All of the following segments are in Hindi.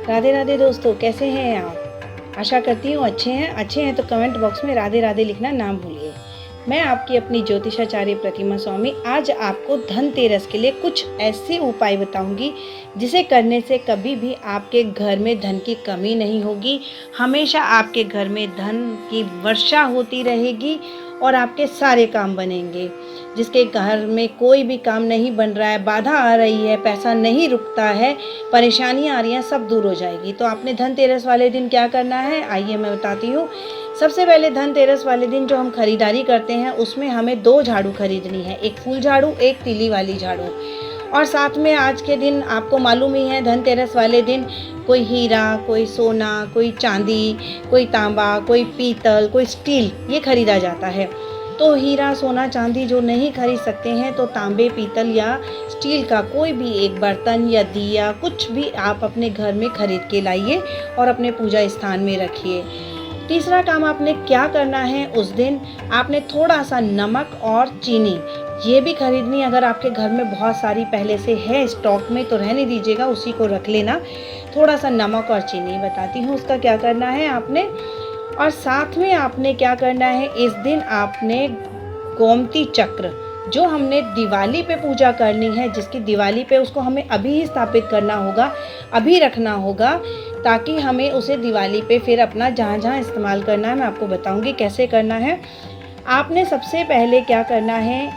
राधे राधे दोस्तों, कैसे हैं आप? आशा करती हूँ अच्छे हैं तो कमेंट बॉक्स में राधे राधे लिखना ना भूलिए। मैं आपकी अपनी ज्योतिषाचार्य प्रतिमा स्वामी आज आपको धनतेरस के लिए कुछ ऐसे उपाय बताऊंगी जिसे करने से कभी भी आपके घर में धन की कमी नहीं होगी। हमेशा आपके घर में धन की वर्षा होती रहेगी और आपके सारे काम बनेंगे। जिसके घर में कोई भी काम नहीं बन रहा है, बाधा आ रही है, पैसा नहीं रुकता है, परेशानियाँ आ रही हैं, सब दूर हो जाएगी। तो आपने धनतेरस वाले दिन क्या करना है, आइए मैं बताती हूँ। सबसे पहले धनतेरस वाले दिन जो हम खरीदारी करते हैं उसमें हमें 2 झाड़ू खरीदनी है, एक फूल झाड़ू, एक तीली वाली झाड़ू। और साथ में आज के दिन आपको मालूम ही है धनतेरस वाले दिन कोई हीरा, कोई सोना, कोई चांदी, कोई तांबा, कोई पीतल, कोई स्टील ये खरीदा जाता है। तो हीरा, सोना, चांदी जो नहीं खरीद सकते हैं तो तांबे, पीतल या स्टील का कोई भी एक बर्तन या दिया कुछ भी आप अपने घर में खरीद के लाइए और अपने पूजा स्थान में रखिए। तीसरा काम आपने क्या करना है, उस दिन आपने थोड़ा सा नमक और चीनी ये भी खरीदनी। अगर आपके घर में बहुत सारी पहले से है स्टॉक में तो रहने दीजिएगा, उसी को रख लेना। थोड़ा सा नमक और चीनी बताती हूँ उसका क्या करना है आपने। और साथ में आपने क्या करना है, इस दिन आपने गोमती चक्र जो हमने दिवाली पे पूजा करनी है, जिसकी दिवाली पे उसको हमें अभी ही स्थापित करना होगा, अभी रखना होगा, ताकि हमें उसे दिवाली पे फिर अपना जहाँ जहाँ इस्तेमाल करना है मैं आपको बताऊंगी कैसे करना है। आपने सबसे पहले क्या करना है,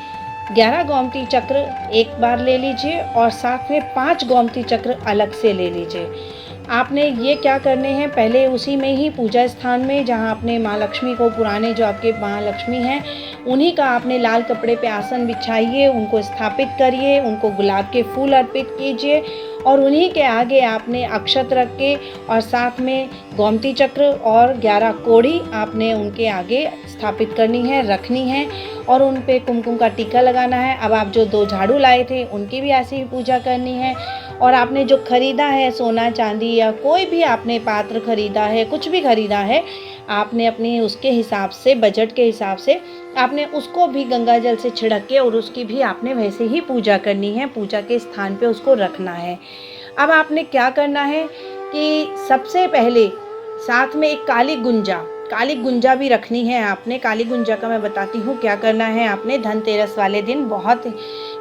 11 गोमती चक्र एक बार ले लीजिए और साथ में 5 गोमती चक्र अलग से ले लीजिए। आपने ये क्या करने हैं, पहले उसी में ही पूजा स्थान में जहाँ आपने माँ लक्ष्मी को, पुराने जो आपके माँ लक्ष्मी हैं उन्हीं का आपने लाल कपड़े पे आसन बिछाइए, उनको स्थापित करिए, उनको गुलाब के फूल अर्पित कीजिए और उन्हीं के आगे आपने अक्षत रख के और साथ में गोमती चक्र और 11 कोड़ी आपने उनके आगे स्थापित करनी है, रखनी है और उन पे कुमकुम का टीका लगाना है। अब आप जो 2 झाड़ू लाए थे उनकी भी ऐसी ही पूजा करनी है। और आपने जो खरीदा है सोना चांदी या कोई भी आपने पात्र खरीदा है, कुछ भी खरीदा है, आपने अपनी उसके हिसाब से, बजट के हिसाब से आपने उसको भी गंगा जल से छिड़क के और उसकी भी आपने वैसे ही पूजा करनी है, पूजा के स्थान पे उसको रखना है। अब आपने क्या करना है कि सबसे पहले साथ में एक काली गुंजा भी रखनी है आपने। काली गुंजा का मैं बताती हूँ क्या करना है आपने। धनतेरस वाले दिन बहुत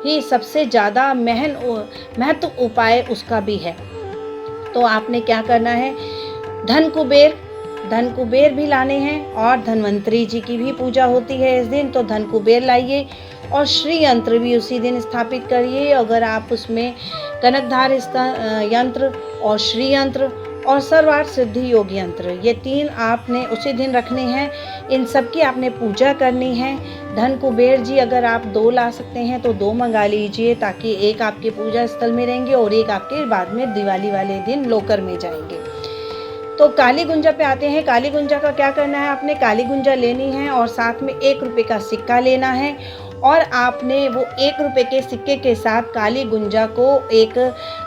ही सबसे ज़्यादा महत्व उपाय उसका भी है। तो आपने क्या करना है, धन कुबेर भी लाने हैं और धन्वंतरी जी की भी पूजा होती है इस दिन, तो धन कुबेर लाइए और श्री यंत्र भी उसी दिन स्थापित करिए। अगर आप उसमें कनकधार यंत्र और श्री यंत्र और सर्वार्थ सिद्धि योग यंत्र ये 3 आपने उसी दिन रखने हैं। इन सब की आपने पूजा करनी है। धन कुबेर जी अगर आप 2 ला सकते हैं तो 2 मंगा लीजिए, ताकि एक आपके पूजा स्थल में रहेंगे और एक आपके बाद में दिवाली वाले दिन लोकर में जाएंगे। तो काली गुंजा पे आते हैं। काली गुंजा का क्या करना है, आपने काली गुंजा लेनी है और साथ में 1 रुपये का सिक्का लेना है और आपने वो 1 रुपये के सिक्के के साथ काली गुंजा को एक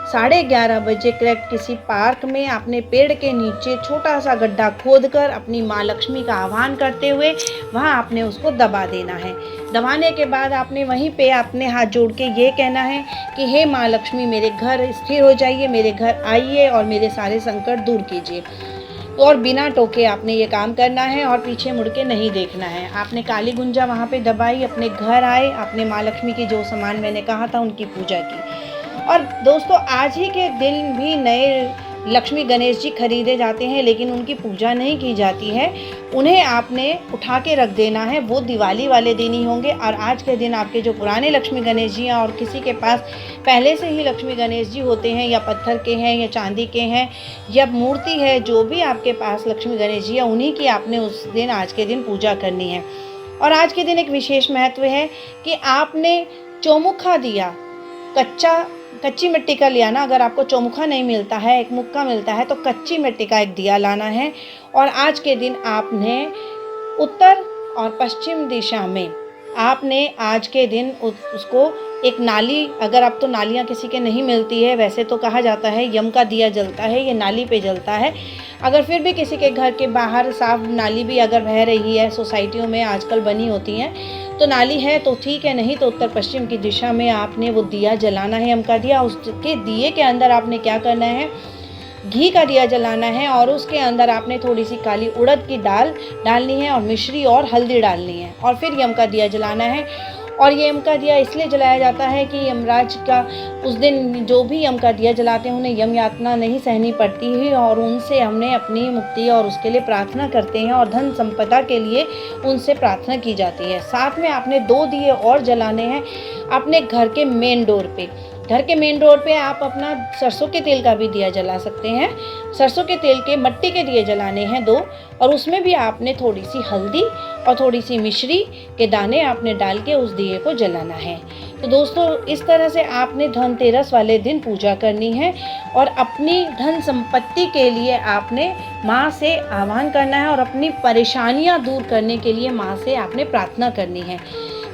11:30 बजे करेक्ट किसी पार्क में आपने पेड़ के नीचे छोटा सा गड्ढा खोदकर अपनी माँ लक्ष्मी का आह्वान करते हुए वहाँ आपने उसको दबा देना है। दबाने के बाद आपने वहीं पे अपने हाथ जोड़ के ये कहना है कि हे माँ लक्ष्मी मेरे घर स्थिर हो जाइए, मेरे घर आइए और मेरे सारे संकट दूर कीजिए। और बिना टोके आपने ये काम करना है और पीछे मुड़ के नहीं देखना है। आपने काली गुंजा वहाँ पे दबाई, अपने घर आए, अपने माँ लक्ष्मी की जो सामान मैंने कहा था उनकी पूजा की। और दोस्तों आज ही के दिन भी नए लक्ष्मी गणेश जी खरीदे जाते हैं लेकिन उनकी पूजा नहीं की जाती है। उन्हें आपने उठा के रख देना है, वो दिवाली वाले दिन ही होंगे। और आज के दिन आपके जो पुराने लक्ष्मी गणेश जी हैं और किसी के पास पहले से ही लक्ष्मी गणेश जी होते हैं या पत्थर के हैं या चांदी के हैं या मूर्ति है, जो भी आपके पास लक्ष्मी गणेश जी है उन्हीं की आपने उस दिन आज के दिन पूजा करनी है। और आज के दिन एक विशेष महत्व है कि आपने चौमुखा दिया, कच्ची मिट्टी का लिया ना, अगर आपको चौमुखा नहीं मिलता है, एक मुक्का मिलता है, तो कच्ची मिट्टी का एक दिया लाना है। और आज के दिन आपने उत्तर और पश्चिम दिशा में आपने आज के दिन उसको एक नाली, अगर आप तो नालियाँ किसी के नहीं मिलती है, वैसे तो कहा जाता है यम का दिया जलता है, ये नाली पे जलता है। अगर फिर भी किसी के घर के बाहर साफ नाली भी अगर बह रही है, सोसाइटियों में आजकल बनी होती हैं, तो नाली है तो ठीक है, नहीं तो उत्तर पश्चिम की दिशा में आपने वो दिया जलाना है, यम का दिया। उसके दिए के अंदर आपने क्या करना है, घी का दिया जलाना है और उसके अंदर आपने थोड़ी सी काली उड़द की दाल डालनी है और मिश्री और हल्दी डालनी है और फिर यम का दिया जलाना है। और ये यम का दिया इसलिए जलाया जाता है कि यमराज का उस दिन जो भी यम का दिया जलाते हैं उन्हें यम यातना नहीं सहनी पड़ती है और उनसे हमने अपनी मुक्ति और उसके लिए प्रार्थना करते हैं और धन संपदा के लिए उनसे प्रार्थना की जाती है। साथ में आपने 2 दिए और जलाने हैं अपने घर के मेन डोर पे। घर के मेन डोर पे आप अपना सरसों के तेल का भी दिया जला सकते हैं। सरसों के तेल के मट्टी के दिए जलाने हैं 2 और उसमें भी आपने थोड़ी सी हल्दी और थोड़ी सी मिश्री के दाने आपने डाल के उस दिए को जलाना है। तो दोस्तों इस तरह से आपने धनतेरस वाले दिन पूजा करनी है और अपनी धन संपत्ति के लिए आपने माँ से आह्वान करना है और अपनी परेशानियाँ दूर करने के लिए माँ से आपने प्रार्थना करनी है।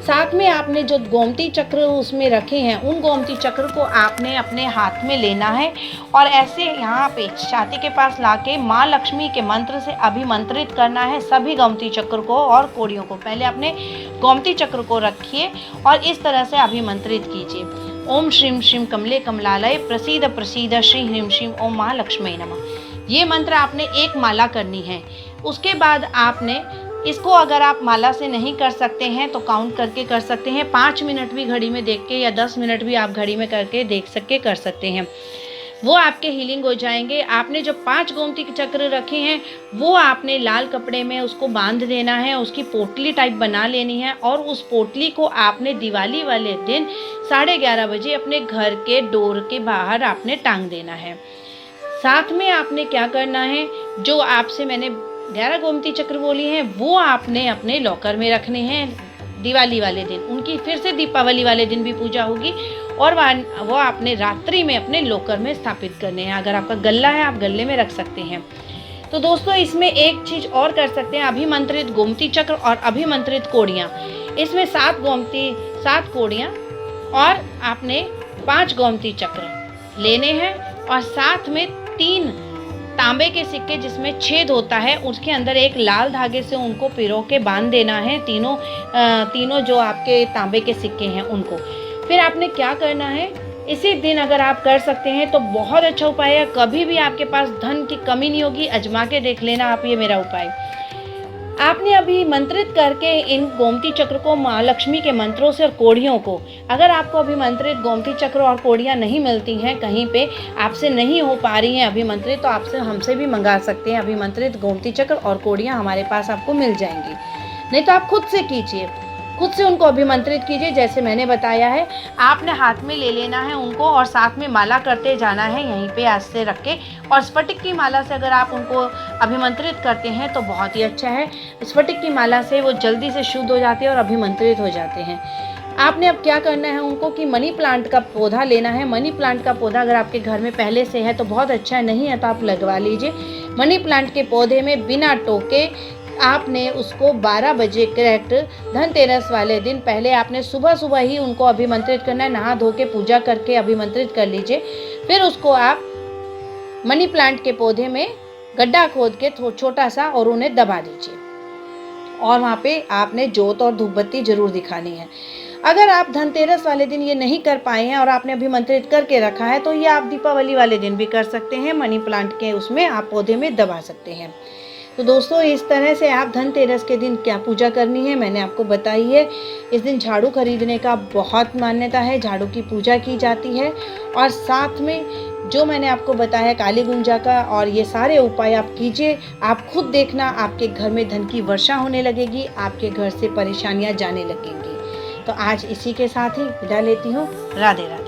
साथ में आपने जो गोमती चक्र उसमें रखे हैं उन गोमती चक्र को आपने अपने हाथ में लेना है और ऐसे यहाँ पे छाती के पास लाके माँ लक्ष्मी के मंत्र से अभिमंत्रित करना है सभी गोमती चक्र को और कोड़ियों को। पहले अपने गोमती चक्र को रखिए और इस तरह से अभिमंत्रित कीजिए। ओम श्रीम श्रीम कमले कमलालय प्रसीद प्रसीद श्री ह्रीम श्रीम ओम महालक्ष्मी नमः। ये मंत्र आपने एक माला करनी है। उसके बाद आपने इसको अगर आप माला से नहीं कर सकते हैं तो काउंट करके कर सकते हैं। 5 मिनट भी घड़ी में देख के या 10 मिनट भी आप घड़ी में करके देख सके कर सकते हैं, वो आपके हीलिंग हो जाएंगे। आपने जो 5 गोमती के चक्र रखे हैं वो आपने लाल कपड़े में उसको बांध देना है, उसकी पोटली टाइप बना लेनी है और उस पोटली को आपने दिवाली वाले दिन 11:30 बजे अपने घर के डोर के बाहर आपने टांग देना है। साथ में आपने क्या करना है, जो आपसे मैंने 11 गोमती चक्र बोली हैं वो आपने अपने लॉकर में रखने हैं दिवाली वाले दिन। उनकी फिर से दीपावली वाले दिन भी पूजा होगी और वो आपने रात्रि में अपने लॉकर में स्थापित करने हैं। अगर आपका गल्ला है आप गल्ले में रख सकते हैं। तो दोस्तों इसमें एक चीज़ और कर सकते हैं, अभिमंत्रित गोमती चक्र और अभिमंत्रित कोड़ियाँ। इसमें 7 गोमती 7 कोड़ियाँ और आपने 5 गोमती चक्र लेने हैं और साथ में 3 तांबे के सिक्के जिसमें छेद होता है उसके अंदर एक लाल धागे से उनको पिरो के बांध देना है। तीनों जो आपके तांबे के सिक्के हैं उनको। फिर आपने क्या करना है, इसी दिन अगर आप कर सकते हैं तो बहुत अच्छा उपाय है। कभी भी आपके पास धन की कमी नहीं होगी, आजमा के देख लेना आप ये मेरा उपाय। आपने अभी मंत्रित करके इन गोमती चक्र को माँ लक्ष्मी के मंत्रों से और कोड़ियों को, अगर आपको अभिमंत्रित गोमती चक्र और कोड़ियाँ नहीं मिलती हैं, कहीं पे आपसे नहीं हो पा रही हैं अभिमंत्रित, तो आपसे हमसे भी मंगा सकते हैं। अभिमंत्रित गोमती चक्र और कोड़ियाँ हमारे पास आपको मिल जाएंगी। नहीं तो आप खुद से कीजिए, खुद से उनको अभिमंत्रित कीजिए जैसे मैंने बताया है। आपने हाथ में ले लेना है उनको और साथ में माला करते जाना है यहीं पे आज से रख के। और स्फटिक की माला से अगर आप उनको अभिमंत्रित करते हैं तो बहुत ही अच्छा है। स्फटिक की माला से वो जल्दी से शुद्ध हो जाते हैं और अभिमंत्रित हो जाते हैं। आपने अब क्या करना है उनको कि मनी प्लांट का पौधा लेना है। मनी प्लांट का पौधा अगर आपके घर में पहले से है तो बहुत अच्छा है, नहीं है तो आप लगवा लीजिए। मनी प्लांट के पौधे में बिना टोके आपने उसको 12 बजे करेक्ट धनतेरस वाले दिन पहले आपने सुबह ही उनको अभिमंत्रित करना है। नहा धो के पूजा करके अभिमंत्रित कर लीजिए। फिर उसको आप मनी प्लांट के पौधे में गड्ढा खोद के छोटा सा और उन्हें दबा दीजिए और वहाँ पे आपने जोत और धूप बत्ती जरूर दिखानी है। अगर आप धनतेरस वाले दिन ये नहीं कर पाए हैं और आपने अभिमंत्रित करके रखा है तो ये आप दीपावली वाले दिन भी कर सकते हैं। मनी प्लांट के उसमें आप पौधे में दबा सकते हैं। तो दोस्तों इस तरह से आप धनतेरस के दिन क्या पूजा करनी है मैंने आपको बताई है। इस दिन झाड़ू खरीदने का बहुत मान्यता है, झाड़ू की पूजा की जाती है और साथ में जो मैंने आपको बताया काली गुंजा का और ये सारे उपाय आप कीजिए। आप खुद देखना आपके घर में धन की वर्षा होने लगेगी, आपके घर से परेशानियां जाने लगेंगी। तो आज इसी के साथ ही विदा लेती हूँ। राधे राधे।